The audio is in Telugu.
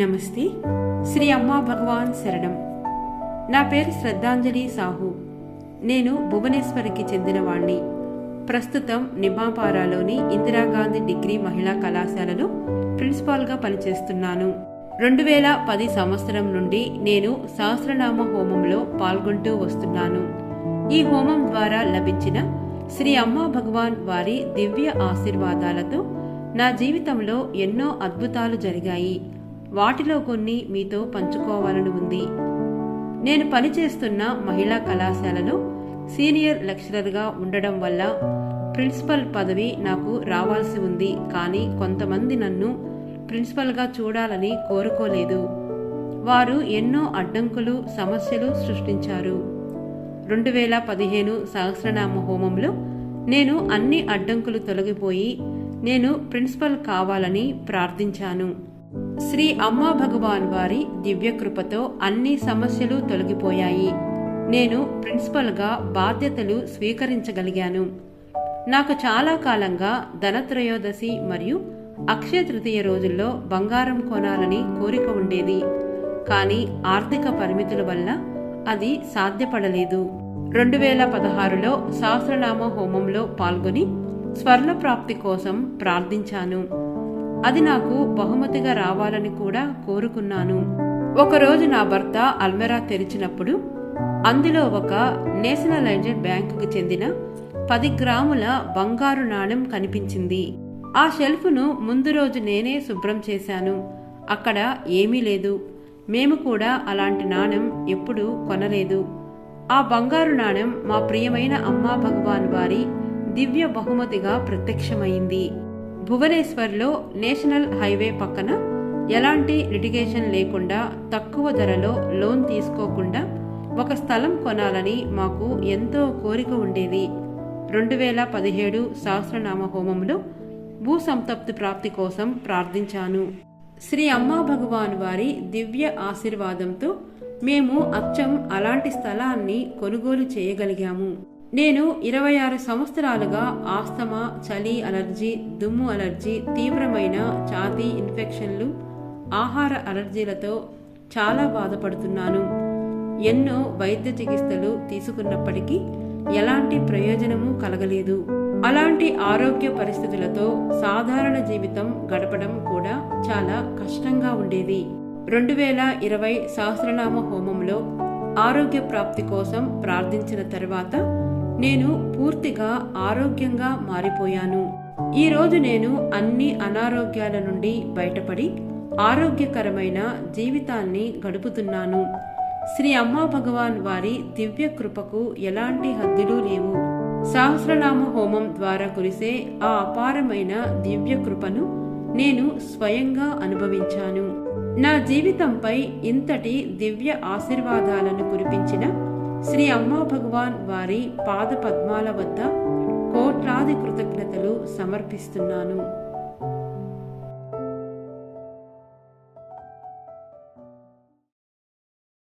నమస్తే. శ్రీ అమ్మా భగవాన్ శరణం. నా పేరు శ్రద్ధాంజలి సాహు. నేను భువనేశ్వర్కి చెందినవాణ్ణి. ప్రస్తుతం నిమాపారాలోని ఇందిరాగాంధీ డిగ్రీ మహిళా కళాశాలలో ప్రిన్సిపాల్గా పనిచేస్తున్నాను. 2010 సంవత్సరం నుండి నేను సహస్రనామ హోమంలో పాల్గొంటూ వస్తున్నాను. ఈ హోమం ద్వారా లభించిన శ్రీ అమ్మా భగవాన్ వారి దివ్య ఆశీర్వాదాలతో నా జీవితంలో ఎన్నో అద్భుతాలు జరిగాయి. వాటిలో కొన్ని మీతో పంచుకోవాలని ఉంది. నేను పనిచేస్తున్న మహిళా కళాశాలలో సీనియర్ లెక్చరర్గా ఉండడం వల్ల ప్రిన్సిపల్ పదవి నాకు రావాల్సి ఉంది. కానీ కొంతమంది నన్ను ప్రిన్సిపల్గా చూడాలని కోరుకోలేదు. వారు ఎన్నో అడ్డంకులు, సమస్యలు సృష్టించారు. 2015 సహస్రనామ హోమంలో నేను అన్ని అడ్డంకులు తొలగిపోయి నేను ప్రిన్సిపల్ కావాలని ప్రార్థించాను. శ్రీ అమ్మా భగవాన్ వారి దివ్యకృపతో అన్ని సమస్యలు తొలగిపోయాయి. నేను ప్రిన్సిపల్గా బాధ్యతలు స్వీకరించగలిగాను. నాకు చాలా కాలంగా ధనత్రయోదశి మరియు అక్షయ తృతీయ రోజుల్లో బంగారం కొనాలని కోరిక ఉండేది. కానీ ఆర్థిక పరిమితుల వల్ల అది సాధ్యపడలేదు. 2016లో సహస్రనామ హోమంలో పాల్గొని స్వర్ణ ప్రాప్తి కోసం ప్రార్థించాను. అది నాకు బహుమతిగా రావాలని కూడా కోరుకున్నాను. ఒకరోజు నా భర్త అల్మెరా తెరిచినప్పుడు అందులో ఒక నేషనలైజ్డ్ బ్యాంకుకు చెందిన 10 గ్రాముల బంగారు నాణెం కనిపించింది. ఆ షెల్ఫ్ను ముందు రోజు నేనే శుభ్రం చేశాను. అక్కడ ఏమీ లేదు. మేము కూడా అలాంటి నాణెం ఎప్పుడూ కొనలేదు. ఆ బంగారు నాణెం మా ప్రియమైన అమ్మా భగవాన్ వారి దివ్య బహుమతిగా ప్రత్యక్షమైంది. భువనేశ్వర్లో నేషనల్ హైవే పక్కన ఎలాంటి లిటిగేషన్ లేకుండా తక్కువ ధరలో లోన్ తీసుకోకుండా ఒక స్థలం కొనాలని మాకు ఎంతో కోరిక ఉండేది. 2017 సహస్రనామ హోమంలో భూ సంతప్తి ప్రాప్తి కోసం ప్రార్థించాను. శ్రీ అమ్మా భగవాన్ వారి దివ్య ఆశీర్వాదంతో మేము అచ్చం అలాంటి స్థలాన్ని కొనుగోలు చేయగలిగాము. నేను 26 సంవత్సరాలుగా ఆస్తమా, చలి అలర్జీ, దుమ్ము అలర్జీ, తీవ్రమైన ఛాతీ ఇన్ఫెక్షన్లు, ఆహార అలర్జీలతో చాలా బాధపడుతున్నాను. ఎన్నో వైద్య చికిత్సలు తీసుకున్నప్పటికీ ఎలాంటి ప్రయోజనము కలగలేదు. అలాంటి ఆరోగ్య పరిస్థితులతో సాధారణ జీవితం గడపడం కూడా చాలా కష్టంగా ఉండేది. 2020 సహస్రనామ హోమంలో ఆరోగ్య ప్రాప్తి కోసం ప్రార్థించిన తర్వాత నేను పూర్తిగా ఆరోగ్యంగా మారిపోయాను. ఈ రోజు నేను అన్ని అనారోగ్యాల నుండి బయటపడి ఆరోగ్యకరమైన జీవితాన్ని గడుపుతున్నాను. శ్రీ అమ్మా భగవాన్ వారి దివ్య కృపకు ఎలాంటి హద్దులు లేవు. సహస్రనామ హోమం ద్వారా కురిసే ఆ అపారమైన దివ్య కృపను నేను స్వయంగా అనుభవించాను. నా జీవితంపై ఇంతటి దివ్య ఆశీర్వాదాలను కురిపించిన శ్రీ అమ్మా భగవాన్ వారి పాద పద్మాల వద్ద కోట్లాది కృతజ్ఞతలు సమర్పిస్తున్నాను.